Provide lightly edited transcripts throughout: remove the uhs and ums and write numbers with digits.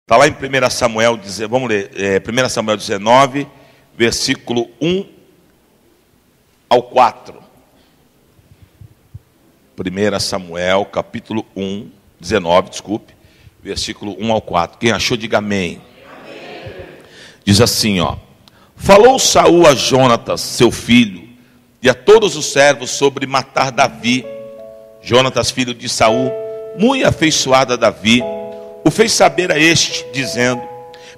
Está lá em 1 Samuel, vamos ler, 1 Samuel 19, versículo 1 ao 4. 1 Samuel, capítulo 19, versículo 1 ao 4. Quem achou, diga amém. Amém. Diz assim, ó: falou Saul a Jonatas, seu filho, e a todos os servos sobre matar Davi. Jonatas, filho de Saul, muito afeiçoado a Davi, o fez saber a este, dizendo: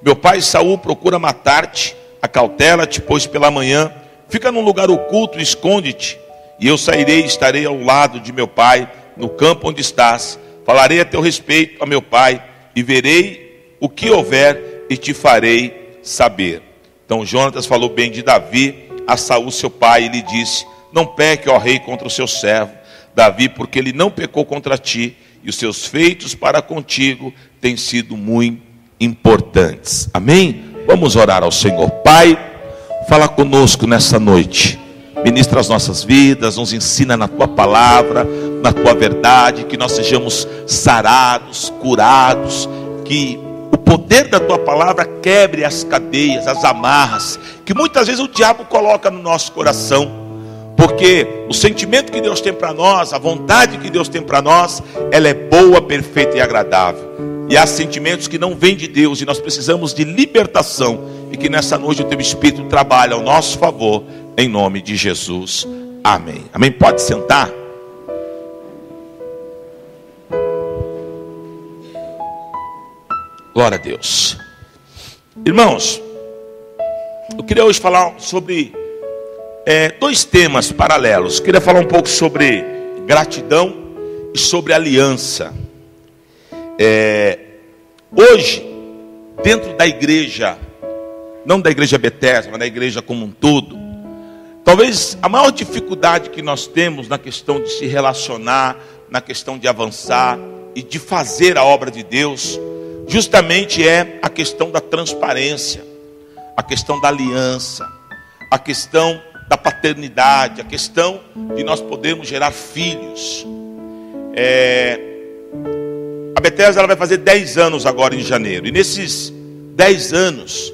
meu pai Saul procura matar-te, acautela-te, pois pela manhã fica num lugar oculto e esconde-te, e eu sairei e estarei ao lado de meu pai, no campo onde estás. Falarei a teu respeito a meu pai, e verei o que houver, e te farei saber. Então Jonatas falou bem de Davi a Saul seu pai, e lhe disse: não peque, ó rei, contra o seu servo Davi, porque ele não pecou contra ti, e os seus feitos para contigo têm sido muito importantes. Amém? Vamos orar ao Senhor. Pai, fala conosco nessa noite, ministra as nossas vidas, nos ensina na tua palavra, na tua verdade, que nós sejamos sarados, curados, que o poder da tua palavra quebre as cadeias, as amarras, que muitas vezes o diabo coloca no nosso coração. Porque o sentimento que Deus tem para nós, a vontade que Deus tem para nós, ela é boa, perfeita e agradável. E há sentimentos que não vêm de Deus, e nós precisamos de libertação. E que nessa noite o teu Espírito trabalhe ao nosso favor, em nome de Jesus. Amém. Amém. Pode sentar. Glória a Deus. Irmãos, eu queria hoje falar sobre dois temas paralelos. Queria falar um pouco sobre gratidão e sobre aliança. Hoje, dentro da igreja, não da igreja Bethesda, mas da igreja como um todo, talvez a maior dificuldade que nós temos na questão de se relacionar, na questão de avançar e de fazer a obra de Deus, justamente é a questão da transparência, a questão da aliança, a questão da paternidade, a questão de nós podermos gerar filhos. A Bethesda, ela vai fazer 10 anos agora em janeiro, e nesses 10 anos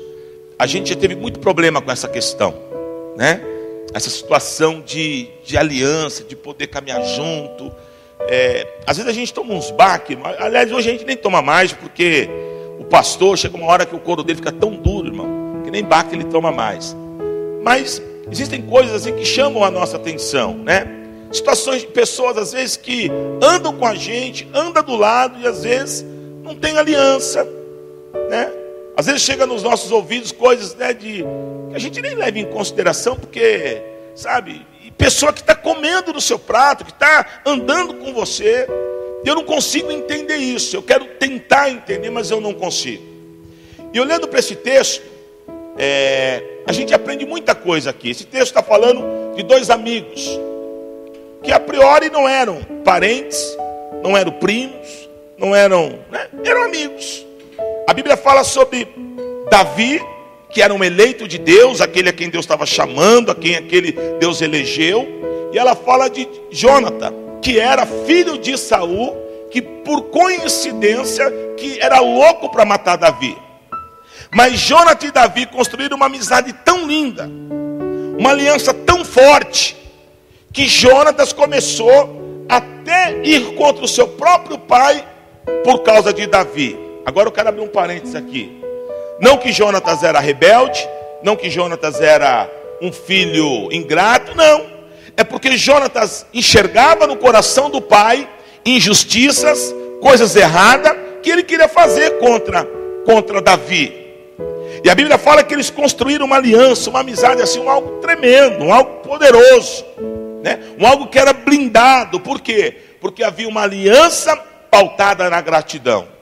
a gente já teve muito problema com essa questão, né? Essa situação de aliança, de poder caminhar junto. Às vezes a gente toma uns baques, aliás, hoje a gente nem toma mais, porque o pastor, chega uma hora que o couro dele fica tão duro, irmão, que nem baque ele toma mais. Mas existem coisas assim que chamam a nossa atenção, né? Situações de pessoas, às vezes, que andam com a gente, andam do lado, e às vezes não tem aliança, né? Às vezes chega nos nossos ouvidos coisas, né, que a gente nem leva em consideração, porque, sabe, e pessoa que está comendo no seu prato, que está andando com você, eu não consigo entender isso. Eu quero tentar entender, mas eu não consigo. E olhando para esse texto, a gente aprende muita coisa aqui. Esse texto está falando de dois amigos, que a priori não eram parentes, não eram primos, não eram, né? Eram amigos. A Bíblia fala sobre Davi, que era um eleito de Deus, aquele a quem Deus estava chamando, a quem aquele Deus elegeu. E ela fala de Jonatas, que era filho de Saul, que por coincidência que era louco para matar Davi. Mas Jonatas e Davi construíram uma amizade tão linda, uma aliança tão forte, que Jonatas começou até ir contra o seu próprio pai por causa de Davi. Agora eu quero abrir um parênteses aqui. Não que Jonatas era rebelde, não que Jonatas era um filho ingrato, não. É porque Jonatas enxergava no coração do pai injustiças, coisas erradas, que ele queria fazer contra Davi. E a Bíblia fala que eles construíram uma aliança, uma amizade assim, um algo tremendo, um algo poderoso, né? Um algo que era blindado. Por quê? Porque havia uma aliança pautada na gratidão.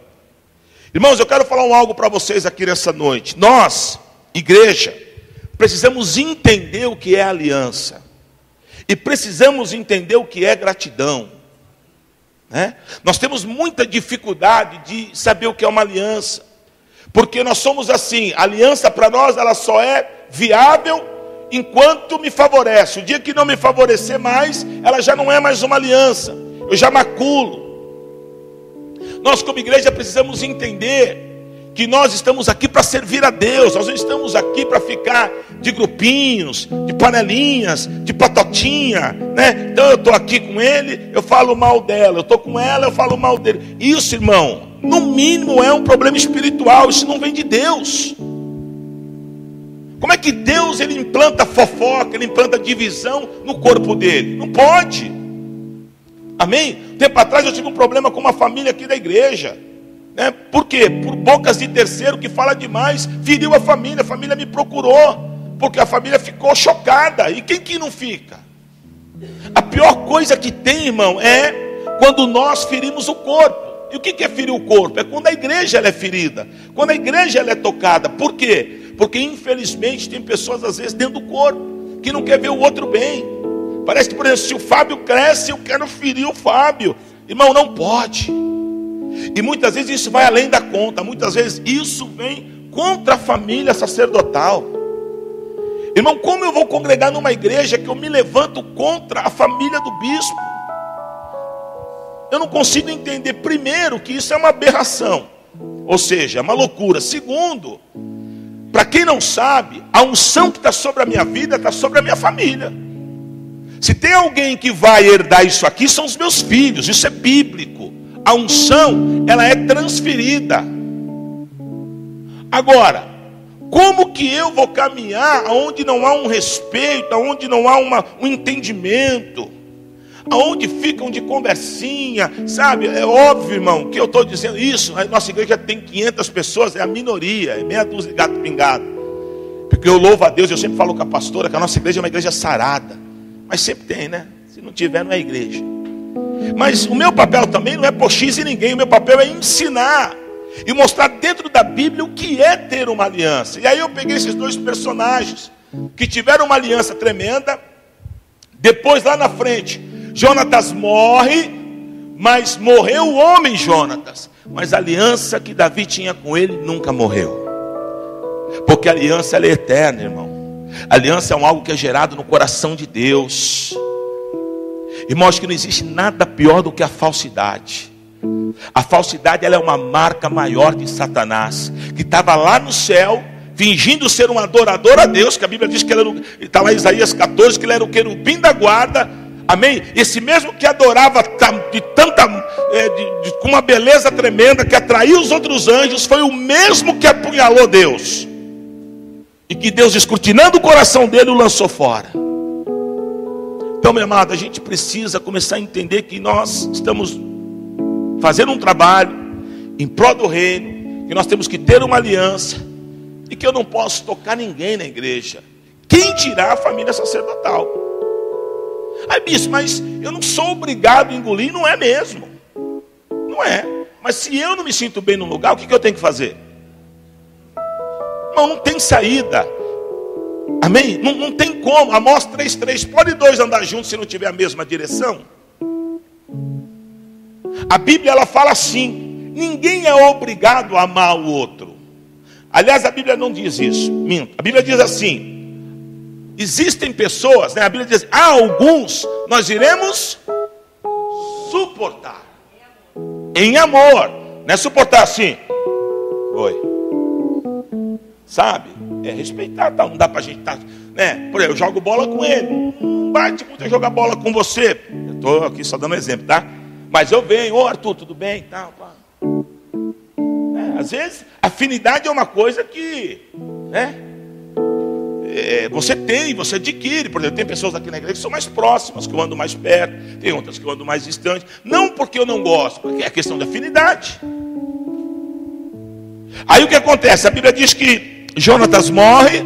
Irmãos, eu quero falar algo para vocês aqui nessa noite. Nós, igreja, precisamos entender o que é aliança. E precisamos entender o que é gratidão, né? Nós temos muita dificuldade de saber o que é uma aliança. Porque nós somos assim, a aliança para nós, ela só é viável enquanto me favorece. O dia que não me favorecer mais, ela já não é mais uma aliança. Eu já maculo. Nós como igreja precisamos entender que nós estamos aqui para servir a Deus. Nós não estamos aqui para ficar de grupinhos, de panelinhas, de patotinha, né? Então eu estou aqui com ele, eu falo mal dela. Eu estou com ela, eu falo mal dele. Isso, irmão, no mínimo é um problema espiritual. Isso não vem de Deus. Como é que Deus ele implanta fofoca, ele implanta divisão no corpo dele? Não pode. Amém? Tempo atrás eu tive um problema com uma família aqui da igreja. Por quê? Por bocas de terceiro que fala demais, feriu a família me procurou, porque a família ficou chocada. E quem que não fica? A pior coisa que tem, irmão, é quando nós ferimos o corpo. E o que é ferir o corpo? É quando a igreja ela é ferida, quando a igreja ela é tocada. Por quê? Porque infelizmente tem pessoas às vezes dentro do corpo, que não quer ver o outro bem. Parece que, por exemplo, se o Fábio cresce, eu quero ferir o Fábio. Irmão, não pode. E muitas vezes isso vai além da conta. Muitas vezes isso vem contra a família sacerdotal. Irmão, como eu vou congregar numa igreja que eu me levanto contra a família do bispo? Eu não consigo entender, primeiro, que isso é uma aberração. Ou seja, é uma loucura. Segundo, para quem não sabe, a unção que está sobre a minha vida está sobre a minha família. Se tem alguém que vai herdar isso aqui, são os meus filhos. Isso é bíblico. A unção, ela é transferida. Agora, como que eu vou caminhar onde não há um respeito, onde não há um entendimento, aonde ficam de conversinha, sabe? É óbvio, irmão, que eu estou dizendo isso. A nossa igreja tem 500 pessoas, é a minoria, é meia dúzia de gato pingado. Porque eu louvo a Deus, eu sempre falo com a pastora que a nossa igreja é uma igreja sarada. Mas sempre tem, né? Se não tiver, não é igreja. Mas o meu papel também não é pôr X em ninguém. O meu papel é ensinar e mostrar dentro da Bíblia o que é ter uma aliança. E aí eu peguei esses dois personagens que tiveram uma aliança tremenda. Depois lá na frente, Jonatas morre, mas morreu o homem Jonatas. Mas a aliança que Davi tinha com ele nunca morreu. Porque a aliança ela é eterna, irmão. A aliança é algo que é gerado no coração de Deus. Irmãos, que não existe nada pior do que a falsidade. A falsidade ela é uma marca maior de Satanás, que estava lá no céu, fingindo ser um adorador a Deus, que a Bíblia diz que ele está lá em Isaías 14, que ele era o querubim da guarda. Amém? Esse mesmo que adorava com uma beleza tremenda, que atraiu os outros anjos, foi o mesmo que apunhalou Deus. E que Deus, escrutinando o coração dele, o lançou fora. Então, meu amado, a gente precisa começar a entender que nós estamos fazendo um trabalho em prol do reino, que nós temos que ter uma aliança, e que eu não posso tocar ninguém na igreja. Quem dirá a família sacerdotal? Ah, bispo, mas eu não sou obrigado a engolir. Não é mesmo. Não é. Mas se eu não me sinto bem no lugar, o que eu tenho que fazer? Não tem saída. Amém? Não tem como. Amós 3:3. Pode dois andar juntos se não tiver a mesma direção? A Bíblia ela fala assim: ninguém é obrigado a amar o outro. Aliás, a Bíblia não diz isso. Minto. A Bíblia diz assim: existem pessoas, né? A Bíblia diz: há alguns nós iremos suportar em amor. Não é suportar assim. Oi. Sabe? É respeitar, tá? Não dá pra gente tá, né? Por exemplo, eu jogo bola com ele. Não bate muito eu jogar bola com você. Eu estou aqui só dando exemplo, tá? Mas eu venho, ô Arthur, tudo bem? Tá, às vezes, afinidade é uma coisa que, né? Você adquire. Por exemplo, tem pessoas aqui na igreja que são mais próximas, que eu ando mais perto. Tem outras que eu ando mais distante. Não porque eu não gosto, porque é questão de afinidade. Aí o que acontece? A Bíblia diz que Jonatas morre,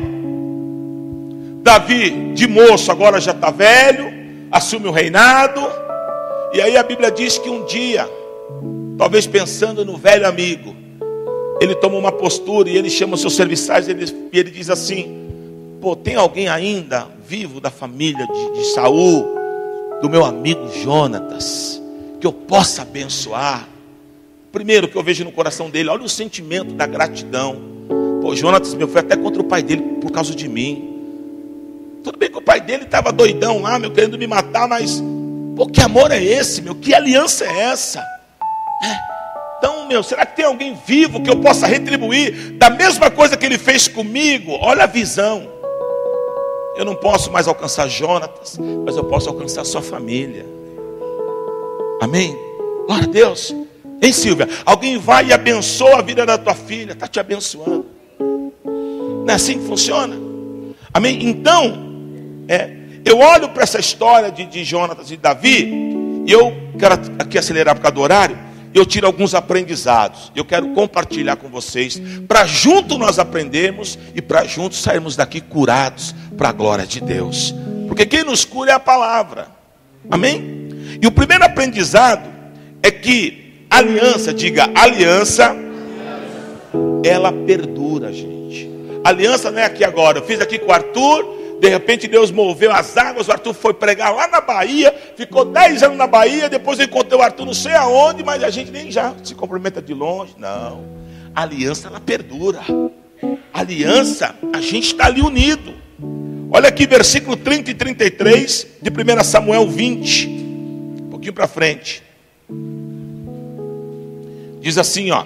Davi de moço agora já está velho, assume o reinado. E aí a Bíblia diz que um dia, talvez pensando no velho amigo, ele toma uma postura e ele chama os seus serviçais e ele diz assim: pô, tem alguém ainda vivo da família de Saul, do meu amigo Jonatas, que eu possa abençoar? Primeiro que eu vejo no coração dele, olha o sentimento da gratidão. Pô, Jonatas, meu, foi até contra o pai dele por causa de mim. Tudo bem que o pai dele estava doidão lá, meu, querendo me matar, mas pô, que amor é esse, meu? Que aliança é essa? Então, será que tem alguém vivo que eu possa retribuir da mesma coisa que ele fez comigo? Olha a visão. Eu não posso mais alcançar Jonatas, mas eu posso alcançar sua família. Amém? Glória a Deus. Hein, Silvia? Alguém vai e abençoa a vida da tua filha. Está te abençoando. Não é assim que funciona? Amém? Então, eu olho para essa história de Jonatas e Davi, e eu quero aqui acelerar por causa do horário, eu tiro alguns aprendizados. Eu quero compartilhar com vocês, para junto nós aprendermos e para juntos sairmos daqui curados para a glória de Deus. Porque quem nos cura é a palavra. Amém? E o primeiro aprendizado é que aliança, diga aliança, ela perdura, gente. Aliança não é aqui agora. Eu fiz aqui com o Arthur. De repente Deus moveu as águas, o Arthur foi pregar lá na Bahia, ficou 10 anos na Bahia, depois eu encontrei o Arthur não sei aonde, mas a gente nem já se cumprimenta de longe. Não, a aliança ela perdura. A aliança, a gente está ali unido. Olha aqui versículo 30 e 33 de 1 Samuel 20, um pouquinho para frente. Diz assim, ó: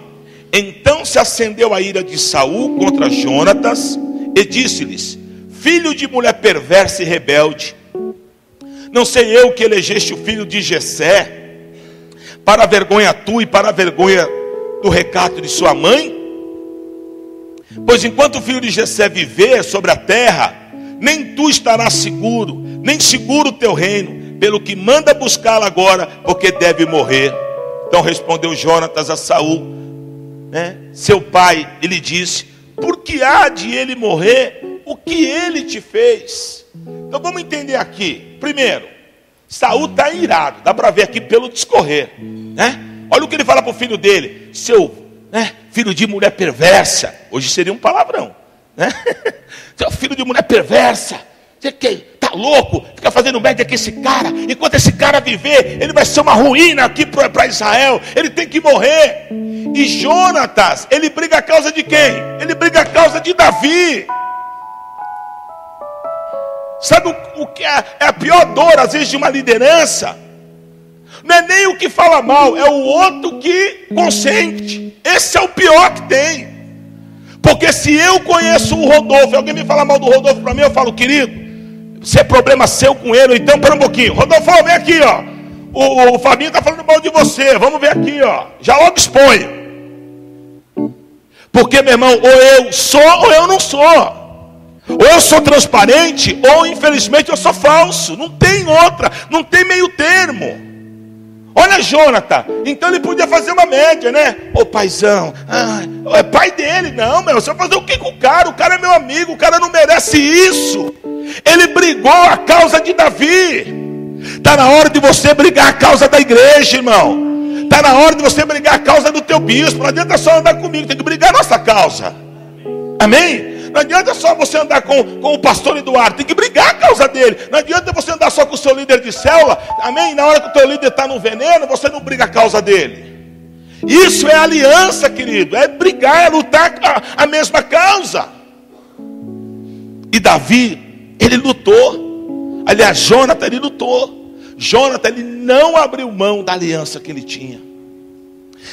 então se acendeu a ira de Saul contra Jonatas e disse-lhes: filho de mulher perversa e rebelde, não sei eu que elegeste o filho de Jessé, para a vergonha tua e para a vergonha do recato de sua mãe? Pois enquanto o filho de Jessé viver sobre a terra, nem tu estarás seguro, nem seguro o teu reino, pelo que manda buscá-lo agora, porque deve morrer. Então respondeu Jonatas a Saul, seu pai, e lhe disse: por que há de ele morrer? O que ele te fez? Então vamos entender aqui. Primeiro, Saul está irado. Dá para ver aqui pelo discorrer, né? Olha o que ele fala para o filho dele: seu filho de mulher perversa. Hoje seria um palavrão, né? Seu filho de mulher perversa. Você que está louco? Fica fazendo média com esse cara. Enquanto esse cara viver, ele vai ser uma ruína aqui para Israel. Ele tem que morrer. E Jonatas, ele briga a causa de quem? Ele briga a causa de Davi. Sabe o que é a pior dor, às vezes, de uma liderança? Não é nem o que fala mal, é o outro que consente. Esse é o pior que tem. Porque se eu conheço o Rodolfo, alguém me fala mal do Rodolfo para mim, eu falo: querido, se é problema seu com ele, então para um pouquinho. Rodolfo, vem aqui, ó. O Fabinho está falando mal de você, vamos ver aqui, ó. Já logo expõe. Porque, meu irmão, ou eu sou ou eu não sou. Ou eu sou transparente, ou infelizmente eu sou falso. Não tem outra, não tem meio termo. Olha Jonatas, então ele podia fazer uma média, né? Ô paizão, é pai dele. Não, meu, você vai fazer o que com o cara? O cara é meu amigo, o cara não merece isso. Ele brigou a causa de Davi. Está na hora de você brigar a causa da igreja, irmão. Está na hora de você brigar a causa do teu bispo. Não adianta só andar comigo, tem que brigar a nossa causa. Amém? Não adianta só você andar com o pastor Eduardo, tem que brigar a causa dele. Não adianta você andar só com o seu líder de célula, amém? Na hora que o teu líder está no veneno, você não briga a causa dele. Isso é aliança, querido, é brigar, é lutar a mesma causa. E Davi, ele lutou. Aliás, Jonatas, ele lutou. Jonatas, ele não abriu mão da aliança que ele tinha.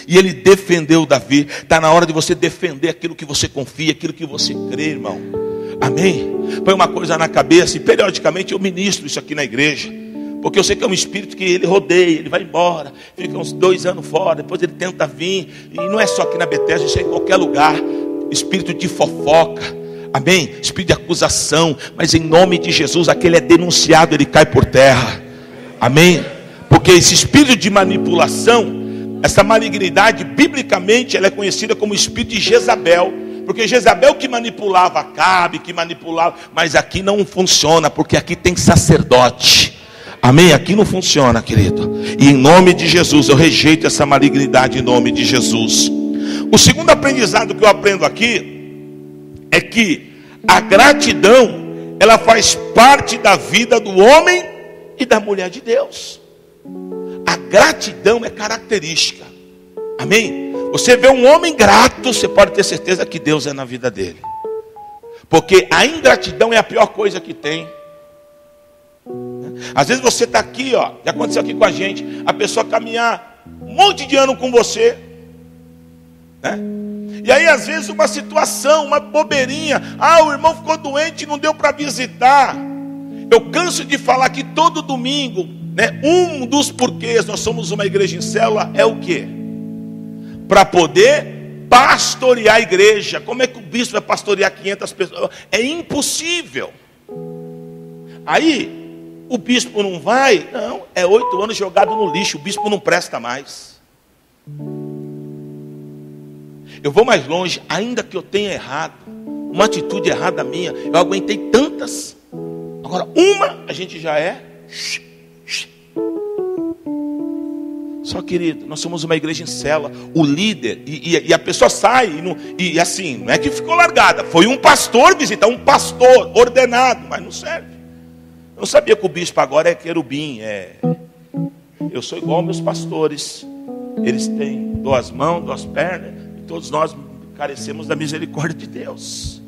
E ele defendeu Davi. Está na hora de você defender aquilo que você confia, aquilo que você crê, irmão. Amém? Põe uma coisa na cabeça, e periodicamente eu ministro isso aqui na igreja. Porque eu sei que é um espírito que ele rodeia, ele vai embora, fica uns 2 anos fora, depois ele tenta vir. E não é só aqui na Bethesda, isso é em qualquer lugar. Espírito de fofoca, amém? Espírito de acusação. Mas em nome de Jesus, aquele é denunciado, ele cai por terra. Amém? Porque esse espírito de manipulação, essa malignidade, biblicamente, ela é conhecida como espírito de Jezabel. Porque Jezabel que manipulava Acabe, que manipulava. Mas aqui não funciona, porque aqui tem sacerdote. Amém? Aqui não funciona, querido. E em nome de Jesus, eu rejeito essa malignidade em nome de Jesus. O segundo aprendizado que eu aprendo aqui é que a gratidão, ela faz parte da vida do homem e da mulher de Deus. A gratidão é característica. Amém? Você vê um homem grato, você pode ter certeza que Deus é na vida dele. Porque a ingratidão é a pior coisa que tem. Às vezes você está aqui, ó, já aconteceu aqui com a gente, a pessoa caminhar um monte de ano com você, né? E aí às vezes uma situação, uma bobeirinha, o irmão ficou doente e não deu para visitar. Eu canso de falar que todo domingo, né, um dos porquês nós somos uma igreja em célula é o quê? Para poder pastorear a igreja. Como é que o bispo vai pastorear 500 pessoas? É impossível. Aí o bispo não vai, não, é 8 anos jogado no lixo, o bispo não presta mais. Eu vou mais longe, ainda que eu tenha errado, uma atitude errada minha, eu aguentei tantas, agora uma a gente já é. Só, querido, nós somos uma igreja em célula, o líder, e a pessoa sai, e assim, não é que ficou largada, foi um pastor visitar, um pastor ordenado, mas não serve. Eu não sabia que o bispo agora é querubim, eu sou igual aos meus pastores, eles têm 2 mãos, 2 pernas, e todos nós carecemos da misericórdia de Deus.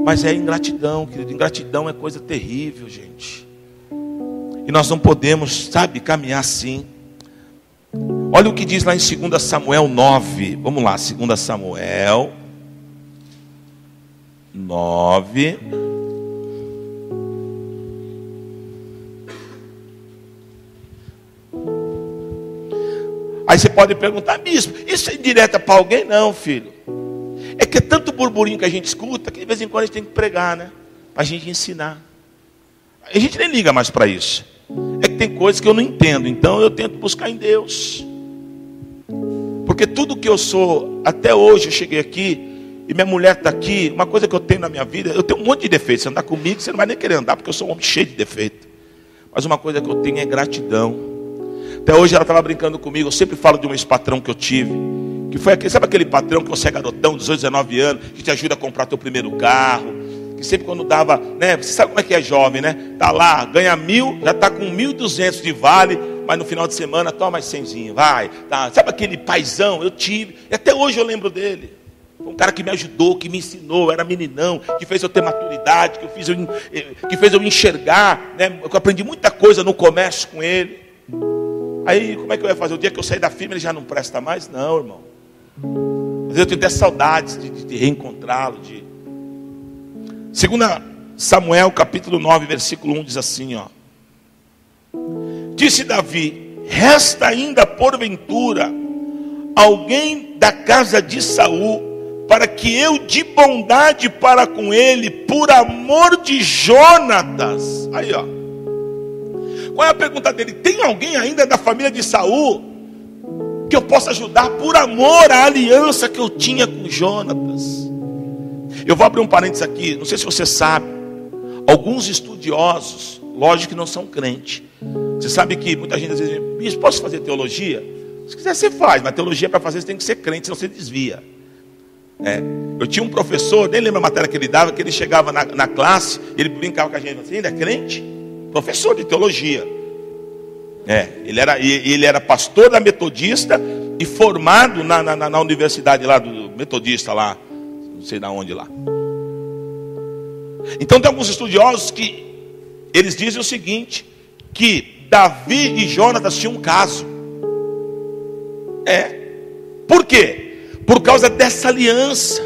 Mas é ingratidão, querido, ingratidão é coisa terrível, gente. E nós não podemos, caminhar assim. Olha o que diz lá em 2 Samuel 9. Vamos lá, 2 Samuel 9. Aí você pode perguntar, bispo, isso é indireta para alguém? Não, filho. É que é tanto burburinho que a gente escuta, que de vez em quando a gente tem que pregar, né? Para a gente ensinar. A gente nem liga mais para isso. É que tem coisas que eu não entendo, então eu tento buscar em Deus. Porque tudo que eu sou, até hoje eu cheguei aqui, e minha mulher está aqui, uma coisa que eu tenho na minha vida, eu tenho um monte de defeitos. Você andar comigo, você não vai nem querer andar, porque eu sou um homem cheio de defeito. Mas uma coisa que eu tenho é gratidão. Até hoje ela estava brincando comigo, eu sempre falo de um ex-patrão que eu tive, que foi aquele, sabe aquele patrão que você é garotão, 18, 19 anos, que te ajuda a comprar teu primeiro carro, que sempre quando dava, né, você sabe como é que é jovem, né, tá lá, ganha 1.000, já tá com 1.200 de vale, mas no final de semana, toma mais 100zinho, vai, tá, sabe aquele paizão, eu tive, e até hoje eu lembro dele, foi um cara que me ajudou, que me ensinou, eu era meninão, que fez eu ter maturidade, que fez eu enxergar, né, eu aprendi muita coisa no comércio com ele. Aí, como é que eu ia fazer? O dia que eu sair da firma, ele já não presta mais? Não, irmão. Mas eu tenho até saudades de reencontrá-lo. 2 Samuel, capítulo 9, versículo 1, diz assim, ó. Disse Davi, resta ainda porventura alguém da casa de Saul, para que eu de bondade para com ele, por amor de Jonatas. Aí, ó. Qual é a pergunta dele? Tem alguém ainda da família de Saul que eu possa ajudar por amor à aliança que eu tinha com Jonatas? Eu vou abrir um parênteses aqui. Não sei se você sabe, alguns estudiosos, lógico que não são crentes. Você sabe que muita gente às vezes diz, bicho, posso fazer teologia? Se quiser você faz, mas teologia para fazer você tem que ser crente, senão você desvia. Eu tinha um professor, nem lembro a matéria que ele dava, que ele chegava na classe, ele brincava com a gente, assim, ainda é crente? Professor de teologia. Ele era pastor da Metodista e formado na universidade lá do Metodista lá, não sei de onde lá. Então tem alguns estudiosos que eles dizem o seguinte, que Davi e Jonatas tinham um caso. Por quê? Por causa dessa aliança.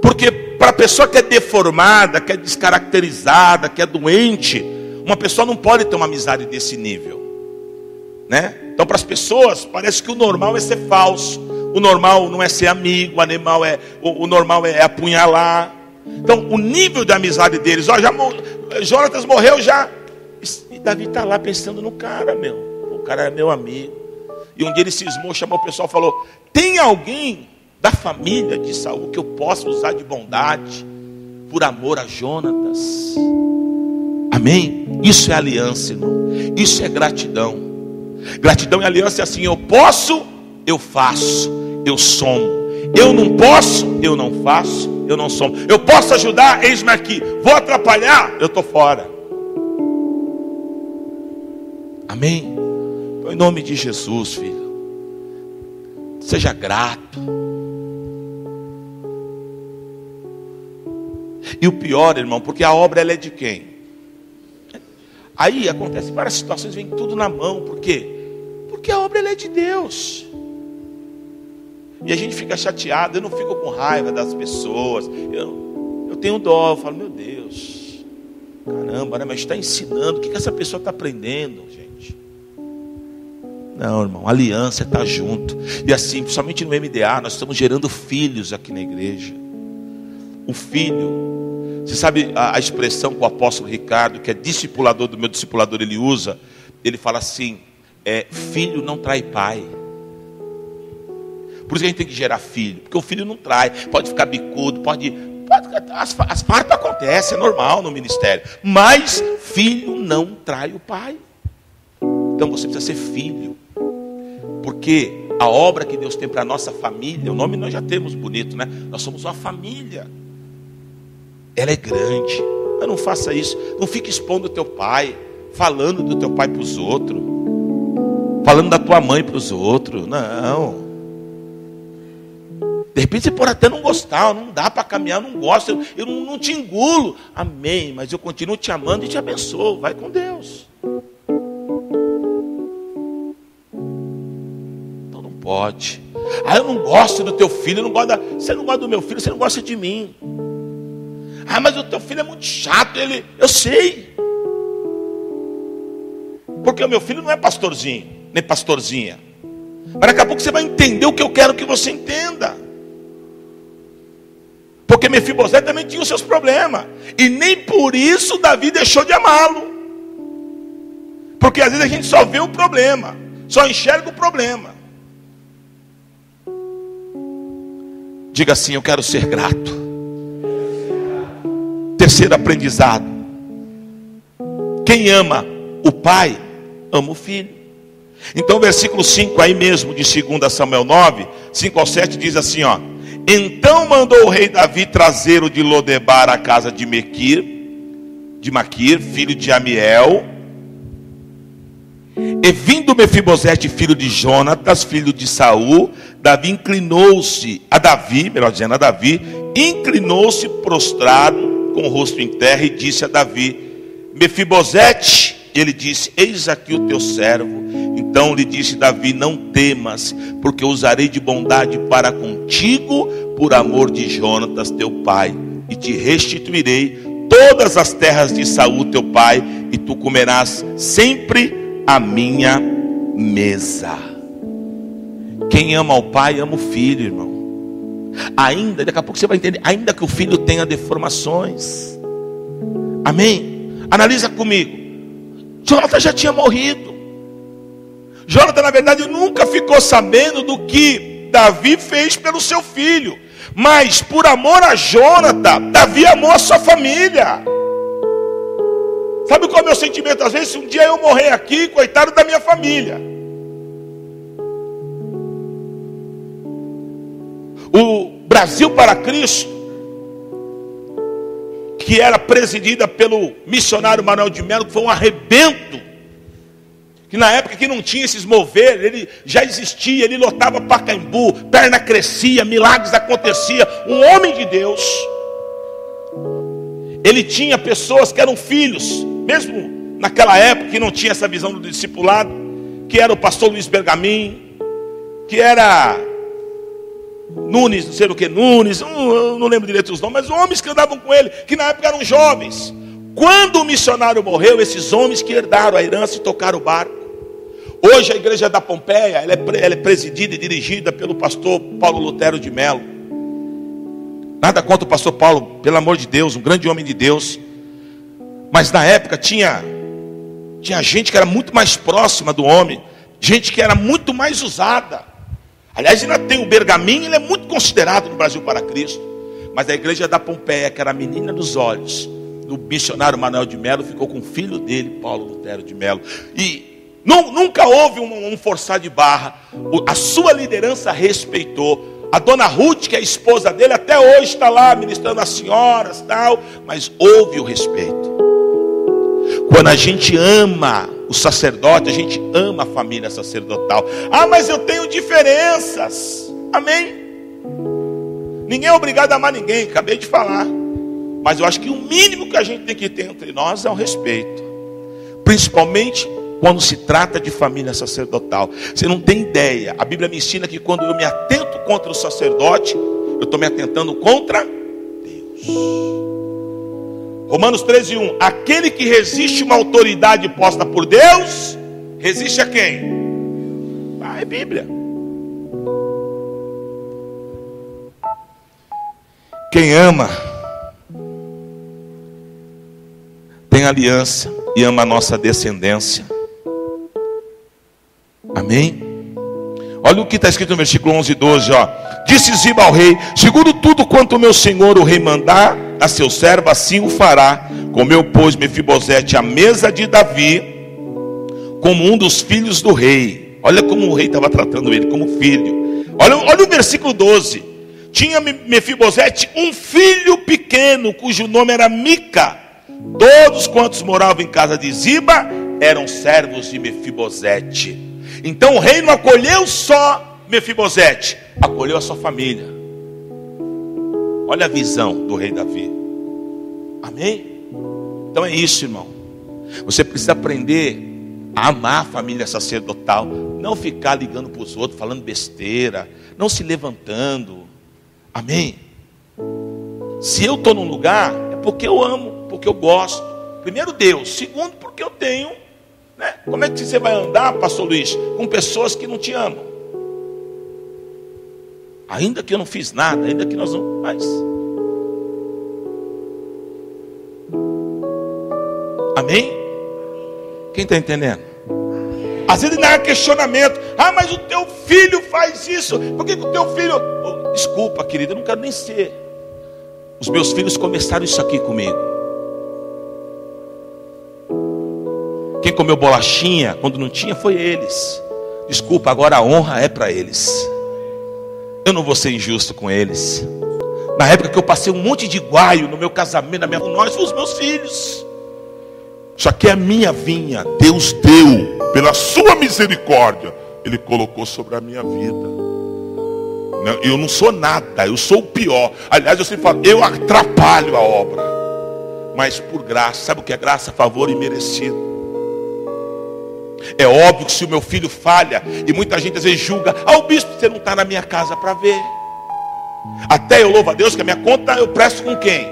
Porque para a pessoa que é deformada, que é descaracterizada, que é doente, uma pessoa não pode ter uma amizade desse nível, né? Então para as pessoas parece que o normal é ser falso, o normal não é ser amigo, o normal é apunhalar. Então o nível de amizade deles, Jonatas morreu já, e Davi está lá pensando no cara, o cara é meu amigo. E um dia ele cismou, chamou o pessoal e falou, tem alguém da família de Saul que eu possa usar de bondade por amor a Jonatas? Amém? Isso é aliança, irmão. Isso é gratidão. Gratidão e aliança é assim, eu posso, eu faço, eu somo. Eu não posso, eu não faço, eu não somo. Eu posso ajudar, eis-me aqui. Vou atrapalhar, eu estou fora. Amém? Então, em nome de Jesus, filho, seja grato. E o pior, irmão, porque a obra ela é de quem? Aí acontece várias situações, vem tudo na mão. Por quê? Porque a obra ela é de Deus. E a gente fica chateado. Eu não fico com raiva das pessoas. Eu tenho dó. Eu falo, meu Deus, caramba, né? Mas está ensinando. O que essa pessoa está aprendendo, gente? Não, irmão, aliança é estar junto. E assim, principalmente no MDA, nós estamos gerando filhos aqui na igreja. O filho, você sabe a expressão que o apóstolo Ricardo, que é discipulador do meu discipulador, ele usa? Ele fala assim, filho não trai pai. Por isso que a gente tem que gerar filho, porque o filho não trai, pode ficar bicudo, as farpas acontecem, é normal no ministério, mas filho não trai o pai. Então você precisa ser filho, porque a obra que Deus tem para a nossa família, o nome nós já temos bonito, né? Nós somos uma família, ela é grande. Mas não faça isso, não fique expondo o teu pai, falando do teu pai para os outros, falando da tua mãe para os outros, não. De repente você pode até não gostar, não dá para caminhar, não gosto, eu não te engulo, amém, mas eu continuo te amando e te abençoo, vai com Deus. Então não pode. Eu não gosto do teu filho, você não gosta do meu filho, você não gosta de mim. Mas o teu filho é muito chato, eu sei. Porque o meu filho não é pastorzinho, nem pastorzinha. Mas daqui a pouco você vai entender o que eu quero que você entenda. Porque Mefibosete também tinha os seus problemas. E nem por isso Davi deixou de amá-lo. Porque às vezes a gente só vê o problema, só enxerga o problema. Diga assim, eu quero ser grato. Terceiro aprendizado. Quem ama o pai, ama o filho. Então versículo 5 aí mesmo de 2 Samuel 9, 5 ao 7 diz assim, ó. Então mandou o rei Davi trazer o de Lodebar à casa de Maquir, filho de Amiel. E vindo Mefibosete, filho de Jonatas, filho de Saul, Davi inclinou-se a Davi, inclinou-se prostrado com o rosto em terra e disse a Davi, Mefibosete, ele disse, eis aqui o teu servo. Então lhe disse Davi, não temas, porque usarei de bondade para contigo, por amor de Jonatas teu pai, e te restituirei todas as terras de Saul teu pai, e tu comerás sempre a minha mesa. Quem ama o pai, ama o filho, irmão. Ainda, daqui a pouco você vai entender, ainda que o filho tenha deformações. Amém? Analisa comigo. Jonatas já tinha morrido. Jonatas, na verdade, nunca ficou sabendo do que Davi fez pelo seu filho. Mas, por amor a Jonatas, Davi amou a sua família. Sabe qual é o meu sentimento? Às vezes, se um dia eu morrer aqui, coitado da minha família. O Brasil para Cristo, que era presidida pelo missionário Manuel de Melo, que foi um arrebento, que na época que não tinha esses mover, ele já existia, ele lotava Pacaembu, perna crescia, milagres aconteciam, um homem de Deus. Ele tinha pessoas que eram filhos, mesmo naquela época que não tinha essa visão do discipulado, que era o pastor Luiz Bergamin, que era Nunes, não sei o que, Nunes, eu não lembro direito os nomes, mas homens que andavam com ele, que na época eram jovens. Quando o missionário morreu, esses homens que herdaram a herança e tocaram o barco. Hoje a igreja da Pompeia, ela é presidida e dirigida pelo pastor Paulo Lutero de Melo. Nada contra o pastor Paulo, pelo amor de Deus, um grande homem de Deus. Mas na época tinha gente que era muito mais próxima do homem, gente que era muito mais usada. Aliás, ainda tem o Bergamin, ele é muito considerado no Brasil para Cristo. Mas a igreja da Pompeia, que era a menina dos olhos do missionário Manuel de Melo, ficou com o filho dele, Paulo Lutero de Melo. E nunca houve um forçar de barra. A sua liderança respeitou. A dona Ruth, que é a esposa dele, até hoje está lá ministrando as senhoras e tal. Mas houve o respeito. Quando a gente ama o sacerdote, a gente ama a família sacerdotal. Mas eu tenho diferenças. Amém? Ninguém é obrigado a amar ninguém, acabei de falar. Mas eu acho que o mínimo que a gente tem que ter entre nós é o respeito. Principalmente quando se trata de família sacerdotal. Você não tem ideia. A Bíblia me ensina que quando eu me atento contra o sacerdote, eu estou me atentando contra Deus. Romanos 13:1. Aquele que resiste uma autoridade posta por Deus, resiste a quem? É Bíblia. Quem ama tem aliança e ama a nossa descendência. Amém? Olha o que está escrito no versículo 11 e 12, ó. Disse Ziba ao rei: segundo tudo quanto o meu senhor o rei mandar a seu servo, assim o fará. Comeu, pois, Mefibosete à mesa de Davi, como um dos filhos do rei. Olha como o rei estava tratando ele, como filho. Olha o versículo 12. Tinha Mefibosete um filho pequeno, cujo nome era Mica. Todos quantos moravam em casa de Ziba eram servos de Mefibosete. Então o rei não acolheu só Mefibosete, acolheu a sua família. Olha a visão do rei Davi. Amém? Então é isso, irmão. Você precisa aprender a amar a família sacerdotal. Não ficar ligando para os outros, falando besteira, não se levantando. Amém? Se eu estou num lugar, é porque eu amo, porque eu gosto. Primeiro Deus, segundo porque eu tenho, né? Como é que você vai andar, pastor Luiz, com pessoas que não te amam? Ainda que eu não fiz nada, ainda que nós não... Mas... Amém? Quem está entendendo? Às vezes não há questionamento. Ah, mas o teu filho faz isso. Por que o teu filho... Oh, desculpa, querido, eu não quero nem ser. Os meus filhos começaram isso aqui comigo. Quem comeu bolachinha quando não tinha foi eles. Desculpa, agora a honra é para eles. Eu não vou ser injusto com eles. Na época que eu passei um monte de guaio no meu casamento, na minha... nós fomos os meus filhos. Isso aqui é a minha vinha. Deus deu, pela sua misericórdia, Ele colocou sobre a minha vida. Eu não sou nada, eu sou o pior. Aliás, eu sempre falo, eu atrapalho a obra. Mas por graça, sabe o que é graça? Favor imerecido. É óbvio que se o meu filho falha, e muita gente às vezes julga, ah, o bispo, você não está na minha casa para ver. Até eu louvo a Deus que a minha conta eu presto com quem?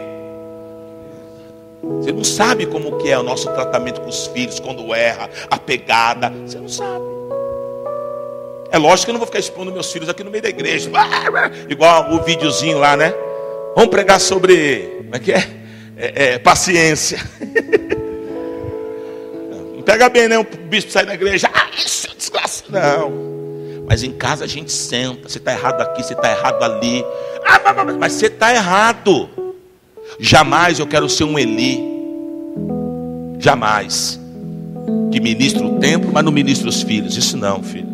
Você não sabe como que é o nosso tratamento com os filhos quando erra, a pegada. Você não sabe. É lógico que eu não vou ficar expondo meus filhos aqui no meio da igreja. Igual o videozinho lá, né? Vamos pregar sobre... Como é que é? Paciência. Não pega bem, né? O bispo sai da igreja. Ah, isso é desgraça. Não. Mas em casa a gente senta. Você está errado aqui, você está errado ali. Ah, mas você está errado. Jamais eu quero ser um Eli. Jamais. Que ministra o templo, mas não ministra os filhos. Isso não, filho.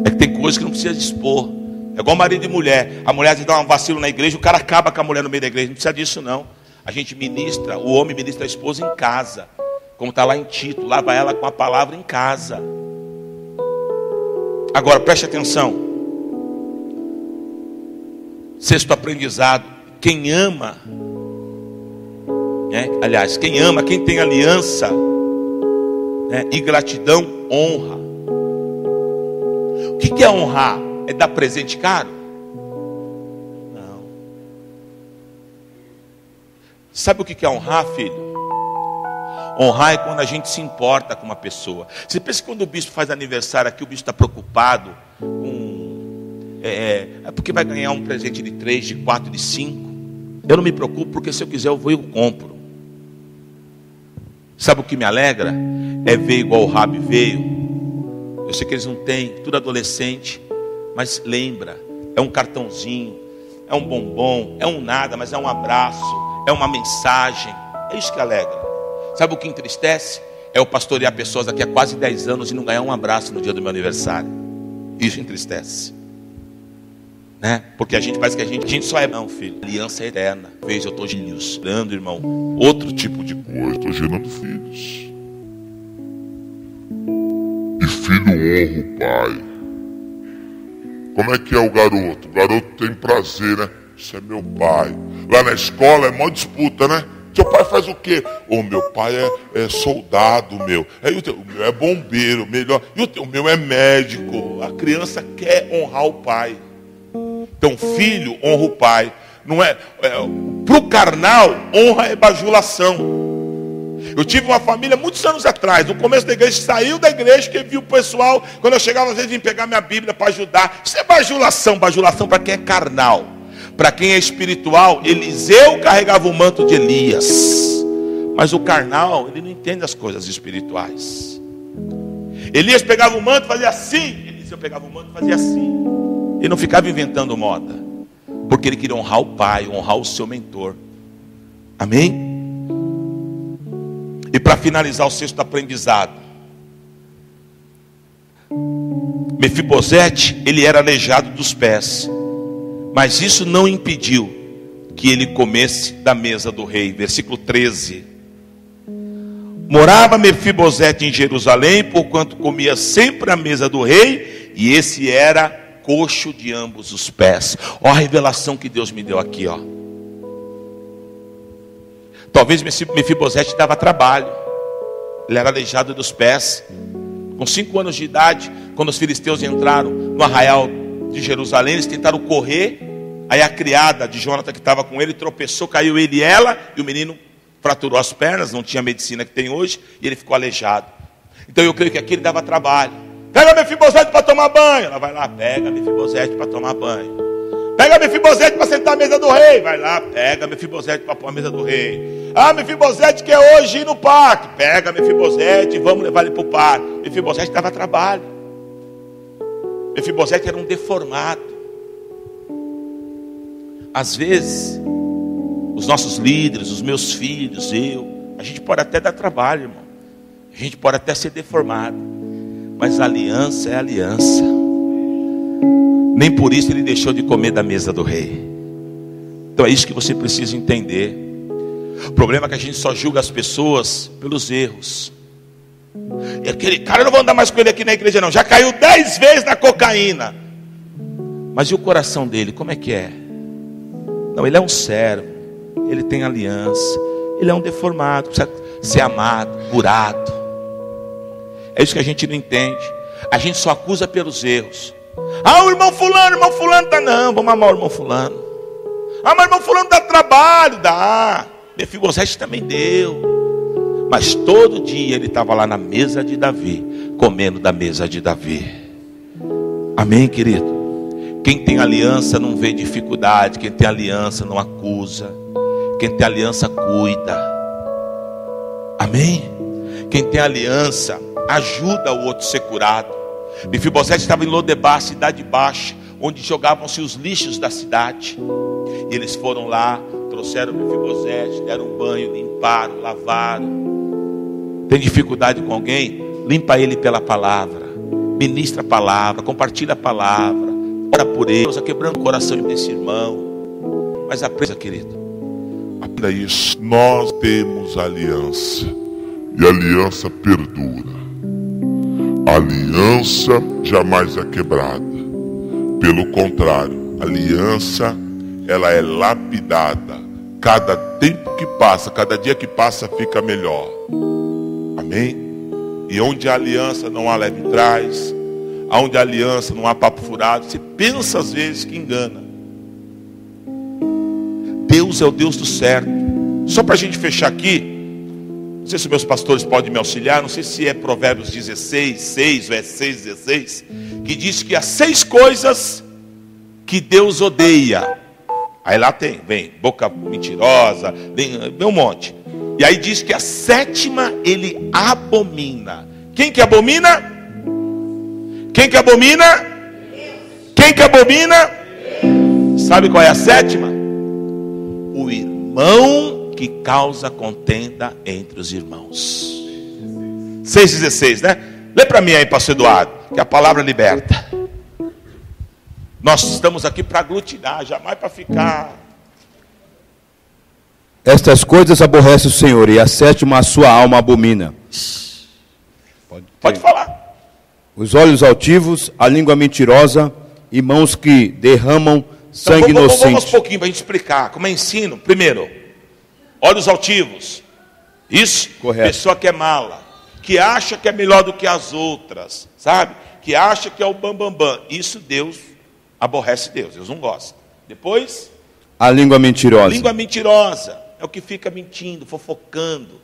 É que tem coisas que não precisa expor. É igual marido e mulher. A mulher dá um vacilo na igreja, o cara acaba com a mulher no meio da igreja. Não precisa disso não. A gente ministra, o homem ministra a esposa em casa. Como está lá em Tito, lava ela com a palavra em casa. Agora preste atenção. Sexto aprendizado: quem ama, né? Aliás, quem ama, quem tem aliança, né? E gratidão, honra. O que é honrar? É dar presente caro? Não. Sabe o que é honrar, filho? Honrar é quando a gente se importa com uma pessoa. Você pensa que quando o bispo faz aniversário aqui, o bispo está preocupado com... É porque vai ganhar um presente de 3, de 4, de 5. Eu não me preocupo, porque se eu quiser eu vou e eu compro. Sabe o que me alegra? É ver igual o Rabi veio. Eu sei que eles não têm, tudo adolescente. Mas lembra, é um cartãozinho, é um bombom, é um nada, mas é um abraço, é uma mensagem. É isso que alegra. Sabe o que entristece? É eu pastorear pessoas aqui há quase 10 anos e não ganhar um abraço no dia do meu aniversário. Isso entristece. Né? Porque a gente parece que a gente só é não, filho. Aliança é eterna. Vez eu estou gerando, irmão, outro tipo de coisa. Estou gerando filhos. E filho honra o pai. Como é que é o garoto? O garoto tem prazer, né? Isso é meu pai. Lá na escola é mó disputa, né? Teu pai faz o quê? O meu pai é soldado, meu. O meu é bombeiro, melhor. O meu é médico. A criança quer honrar o pai. Então, filho honra o pai. Não é para o carnal, honra é bajulação. Eu tive uma família muitos anos atrás, no começo da igreja, saiu da igreja, que viu o pessoal, quando eu chegava, às vezes, vim pegar minha Bíblia para ajudar. Isso é bajulação. Bajulação para quem é carnal. Para quem é espiritual, Eliseu carregava o manto de Elias. Mas o carnal, ele não entende as coisas espirituais. Elias pegava o manto e fazia assim. Eliseu pegava o manto e fazia assim. Ele não ficava inventando moda. Porque ele queria honrar o pai, honrar o seu mentor. Amém? E para finalizar o sexto aprendizado, Mefibosete, ele era aleijado dos pés, mas isso não impediu que ele comesse da mesa do rei. Versículo 13. Morava Mefibosete em Jerusalém, porquanto comia sempre à mesa do rei, e esse era coxo de ambos os pés. Ó a revelação que Deus me deu aqui, ó. Talvez Mefibosete dava trabalho. Ele era aleijado dos pés. Com 5 anos de idade, quando os filisteus entraram no arraial de Jerusalém, eles tentaram correr. Aí a criada de Jonathan que estava com ele tropeçou, caiu ele e ela, e o menino fraturou as pernas, não tinha a medicina que tem hoje, e ele ficou aleijado. Então eu creio que aqui ele dava trabalho. Pega Mefibosete para tomar banho. Ela vai lá, pega Mefibosete para tomar banho. Pega Mefibosete para sentar à mesa do rei. Vai lá, pega Mefibosete para pôr a mesa do rei. Ah, Mefibosete quer hoje ir no parque. Pega Mefibosete, vamos levar ele para o parque. Mefibosete dava trabalho. Mefibosete era um deformado. Às vezes, os nossos líderes, os meus filhos, a gente pode até dar trabalho, irmão. A gente pode até ser deformado. Mas a aliança é aliança. Nem por isso ele deixou de comer da mesa do rei. Então é isso que você precisa entender. O problema é que a gente só julga as pessoas pelos erros. E aquele cara, eu não vou andar mais com ele aqui na igreja não. Já caiu 10 vezes na cocaína. Mas e o coração dele, como é que é? Não, ele é um servo. Ele tem aliança. Ele é um deformado, precisa ser amado, curado. É isso que a gente não entende. A gente só acusa pelos erros. Ah, o irmão fulano tá não. Vamos amar o irmão fulano. Ah, mas o irmão fulano dá trabalho, dá. Mefibosete também deu. Mas todo dia ele estava lá na mesa de Davi, comendo da mesa de Davi. Amém, querido? Quem tem aliança não vê dificuldade. Quem tem aliança não acusa. Quem tem aliança cuida. Amém? Quem tem aliança ajuda o outro a ser curado. Mefibosete estava em Lodebar, cidade baixa, onde jogavam-se os lixos da cidade. E eles foram lá, trouxeram Mefibosete, deram um banho, limparam, lavaram. Tem dificuldade com alguém? Limpa ele pela palavra. Ministra a palavra, compartilha a palavra. Ora por ele, quebrando o coração desse irmão. Mas aprenda, querido. Aprenda isso. Nós temos aliança. E a aliança perdura. A aliança jamais é quebrada. Pelo contrário, a aliança, ela é lapidada. Cada tempo que passa, cada dia que passa, fica melhor. Amém? E onde a aliança não há leve trás, onde a aliança não há papo furado, você pensa às vezes que engana. Deus é o Deus do certo. Só para a gente fechar aqui, não sei se meus pastores podem me auxiliar, não sei se é Provérbios 16, 6 ou é 6, 16, que diz que há 6 coisas que Deus odeia. Aí lá vem boca mentirosa, vem um monte. E aí diz que a 7ª ele abomina. Quem que abomina? Quem que abomina? Quem que abomina? Sabe qual é a 7ª? O irmão que causa contenda entre os irmãos. 6,16, né? Lê para mim aí, pastor Eduardo, que a palavra liberta. Nós estamos aqui para aglutinar, jamais para ficar. Estas coisas aborrece o Senhor, e a 7ª a sua alma abomina. Pode falar. Os olhos altivos, a língua mentirosa, e mãos que derramam sangue inocente. Vamos um pouquinho para a gente explicar como é ensino. Primeiro, Olhos altivos. Isso? Correto. Pessoa que é mala, que acha que é melhor do que as outras, sabe? Que acha que é o bambambam. Isso Deus aborrece Deus. Deus não gosta. Depois, a língua mentirosa. língua mentirosa. É o que fica mentindo, fofocando.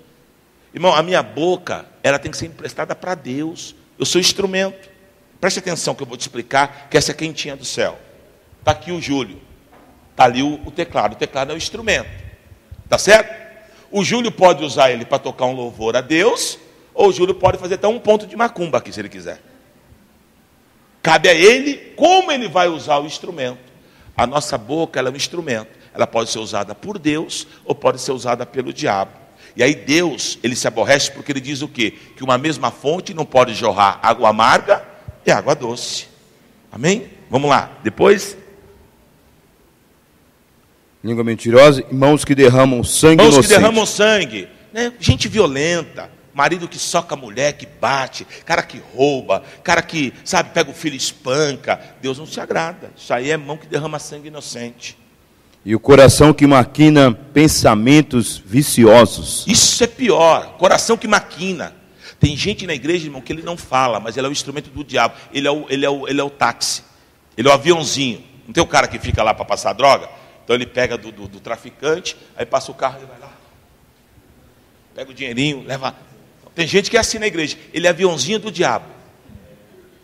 Irmão, a minha boca, ela tem que ser emprestada para Deus. Eu sou instrumento. Preste atenção que eu vou te explicar, que essa é a quentinha do céu. Está aqui o Júlio. Está ali o teclado. O teclado é o instrumento. Tá certo? O Júlio pode usar ele para tocar um louvor a Deus, ou o Júlio pode fazer até um ponto de macumba aqui, se ele quiser. Cabe a ele como ele vai usar o instrumento. A nossa boca, ela é um instrumento. Ela pode ser usada por Deus, ou pode ser usada pelo diabo. E aí Deus, ele se aborrece porque ele diz o quê? Que uma mesma fonte não pode jorrar água amarga e água doce. Amém? Vamos lá. Depois... Língua mentirosa e mãos que derramam sangue mãos inocente. que derramam sangue, né? Gente violenta, marido que soca a mulher, que bate, cara que rouba, cara que, sabe, pega o filho e espanca. Deus não se agrada. Isso aí é mão que derrama sangue inocente. E o coração que maquina pensamentos viciosos. Isso é pior, coração que maquina. Tem gente na igreja, irmão, que ele não fala, mas ele é o instrumento do diabo. Ele é o táxi, ele é o aviãozinho. Não tem o cara que fica lá para passar droga? Então ele pega do traficante, aí passa o carro, ele vai lá, pega o dinheirinho, leva. Tem gente que é assim na igreja, ele é aviãozinho do diabo.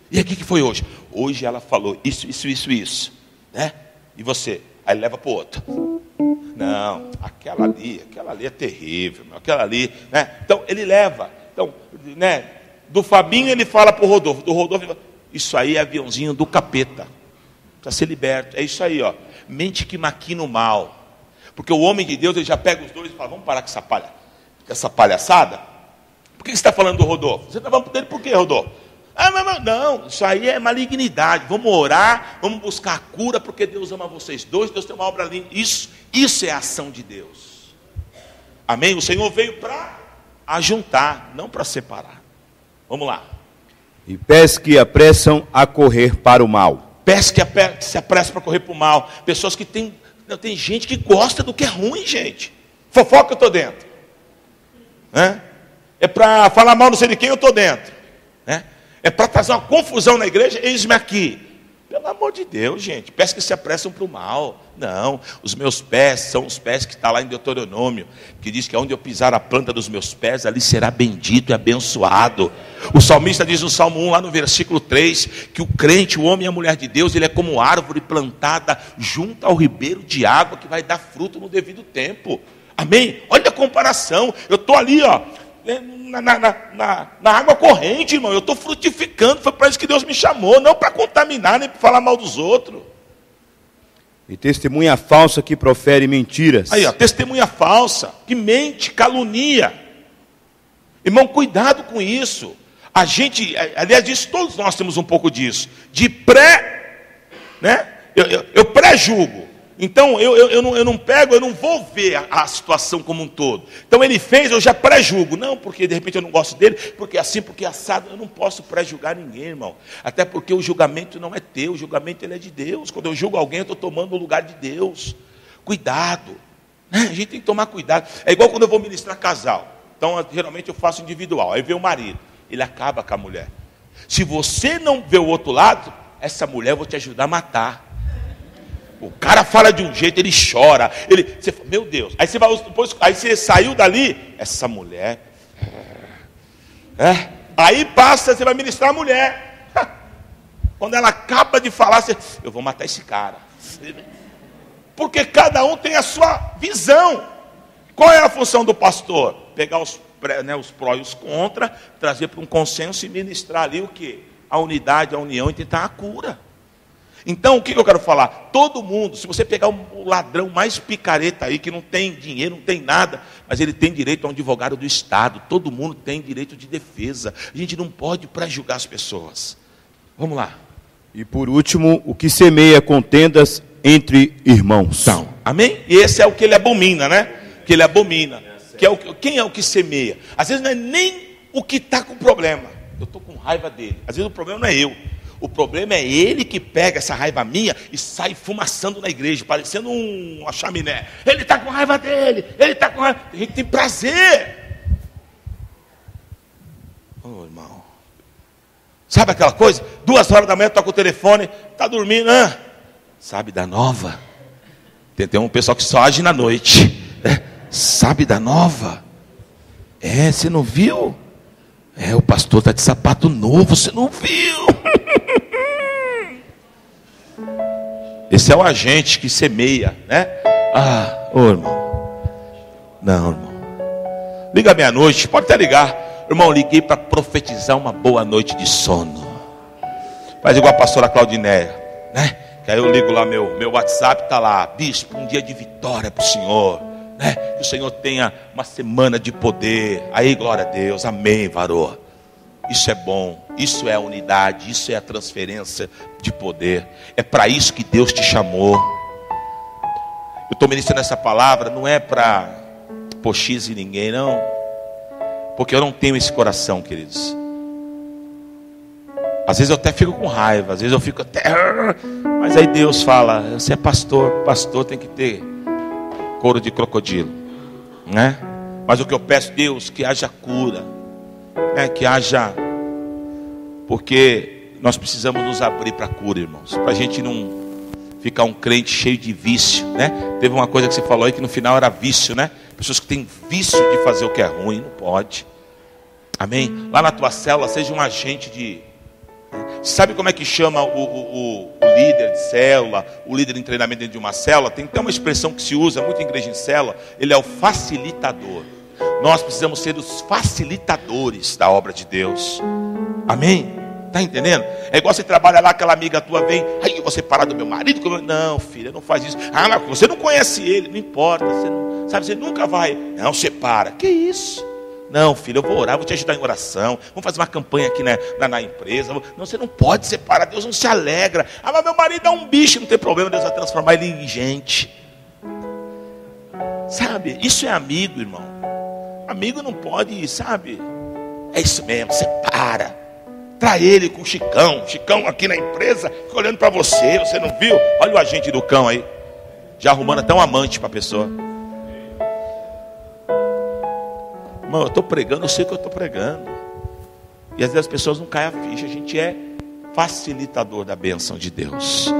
E aqui que foi hoje? Hoje ela falou isso, né? E você? Aí ele leva para o outro. Não, aquela ali é terrível, aquela ali, né? Então ele leva. Então, né? Do Fabinho ele fala para o Rodolfo, do Rodolfo ele fala, isso aí é aviãozinho do capeta. Precisa ser liberto. É isso aí, ó. Mente que maquina o mal. Porque o homem de Deus, ele já pega os dois e fala, vamos parar com essa palhaçada? Por que você está falando do Rodolfo? Você está falando dele por quê, Rodolfo? Ah, não, isso aí é malignidade. Vamos orar, vamos buscar a cura, porque Deus ama vocês dois, Deus tem uma obra linda. Isso é a ação de Deus. Amém? O Senhor veio para ajuntar, não para separar. Vamos lá. E pés que apressam a correr para o mal. Pés que se apressam para correr para o mal. Pessoas que tem gente que gosta do que é ruim, gente. Fofoca, eu estou dentro. É para falar mal não sei de quem, eu estou dentro. É para trazer uma confusão na igreja, eis-me aqui. Pelo amor de Deus, gente. Pés que se apressam para o mal. Não, os meus pés são os pés que está lá em Deuteronômio, que diz que onde eu pisar a planta dos meus pés, ali será bendito e abençoado. O salmista diz no Salmo 1, lá no versículo 3, que o crente, o homem e a mulher de Deus, ele é como árvore plantada junto ao ribeiro de água, que vai dar fruto no devido tempo. Amém? Olha a comparação. Eu estou ali, ó, na água corrente, irmão. Eu estou frutificando. Foi para isso que Deus me chamou, não para contaminar, nem para falar mal dos outros. E testemunha falsa que profere mentiras. Aí, ó, testemunha falsa, que mente, calunia. Irmão, cuidado com isso. A gente, aliás, disso, todos nós temos um pouco disso. De né? Eu pré-julgo. Então, eu não pego, eu não vou ver a situação como um todo. Então, ele fez, eu já pré-julgo. Não, porque de repente eu não gosto dele, porque assim, porque assado. Eu não posso pré-julgar ninguém, irmão. Até porque o julgamento não é teu, o julgamento ele é de Deus. Quando eu julgo alguém, eu estou tomando o lugar de Deus. Cuidado. A gente tem que tomar cuidado. É igual quando eu vou ministrar casal. Então, geralmente eu faço individual. Aí vem o marido, ele acaba com a mulher. Se você não vê o outro lado, essa mulher eu vou te ajudar a matar. O cara fala de um jeito, ele chora. Você fala, meu Deus. Aí você vai depois, aí você saiu dali, essa mulher. Aí passa, você vai ministrar a mulher. Quando ela acaba de falar, eu vou matar esse cara. Porque cada um tem a sua visão. Qual é a função do pastor? Pegar os pró e os contra, trazer para um consenso e ministrar ali o quê? A unidade, a união e tentar a cura. Então, o que eu quero falar? Todo mundo, se você pegar o ladrão mais picareta aí, que não tem dinheiro, não tem nada, mas ele tem direito a um advogado do Estado. Todo mundo tem direito de defesa. A gente não pode pré-julgar as pessoas. Vamos lá. E por último, o que semeia contendas entre irmãos. Então, amém? E esse é o que ele abomina, né? Que ele abomina. Quem é o que semeia? Às vezes não é nem o que está com problema. Eu estou com raiva dele. Às vezes o problema não é eu. O problema é ele que pega essa raiva minha e sai fumaçando na igreja, parecendo uma chaminé. Ele está com raiva dele, ele está com raiva. A gente tem prazer. Oh, irmão. Sabe aquela coisa? 2 horas da manhã toca o telefone, está dormindo, sabe da nova? Tem um pessoal que só age na noite. Sabe da nova? Você não viu? O pastor está de sapato novo, você não viu? Esse é o agente que semeia, né? Irmão. Não, irmão. Liga meia-noite, pode até ligar. Irmão, liguei para profetizar uma boa noite de sono. Faz igual a pastora Claudinéia, né? Que aí eu ligo lá meu WhatsApp, está lá: bispo, um dia de vitória para o senhor, né? Que o senhor tenha uma semana de poder. Aí, glória a Deus, amém, varô. Isso é bom, isso é a unidade, isso é a transferência de poder. É para isso que Deus te chamou. Eu estou ministrando essa palavra, não é para pôr X em ninguém, não. Porque eu não tenho esse coração, queridos. Às vezes eu até fico com raiva, às vezes eu fico até... Mas aí Deus fala: você é pastor, pastor tem que ter couro de crocodilo, né? Mas o que eu peço, Deus, que haja cura, que haja, porque nós precisamos nos abrir para a cura, irmãos, para a gente não ficar um crente cheio de vício, né? Teve uma coisa que você falou aí que no final era vício, né? Pessoas que têm vício de fazer o que é ruim, não pode. Amém? Lá na tua célula, seja um agente de... Sabe como é que chama o líder de célula, o líder em treinamento dentro de uma célula? Tem até uma expressão que se usa muito em igreja em célula. Ele é o facilitador. Nós precisamos ser os facilitadores da obra de Deus. Amém? Está entendendo? É igual você trabalha lá, aquela amiga tua vem: aí você parar do meu marido? Não, filha, não faz isso. Mas você não conhece ele, não importa. Você não, sabe, você nunca vai. Não, separa. Que isso? Não, filho, eu vou orar, vou te ajudar em oração. Vamos fazer uma campanha aqui na empresa. Não, você não pode separar. Deus não se alegra. Mas meu marido é um bicho, não tem problema. Deus vai transformar ele em gente. Sabe, isso é amigo, irmão. Amigo não pode, sabe? É isso mesmo, separa. Trai ele com o Chicão. Chicão aqui na empresa, fica olhando para você. Você não viu? Olha o agente do cão aí, já arrumando até um amante para a pessoa. Irmão, eu estou pregando, eu sei que eu estou pregando. E às vezes as pessoas não caem a ficha. A gente é facilitador da bênção de Deus.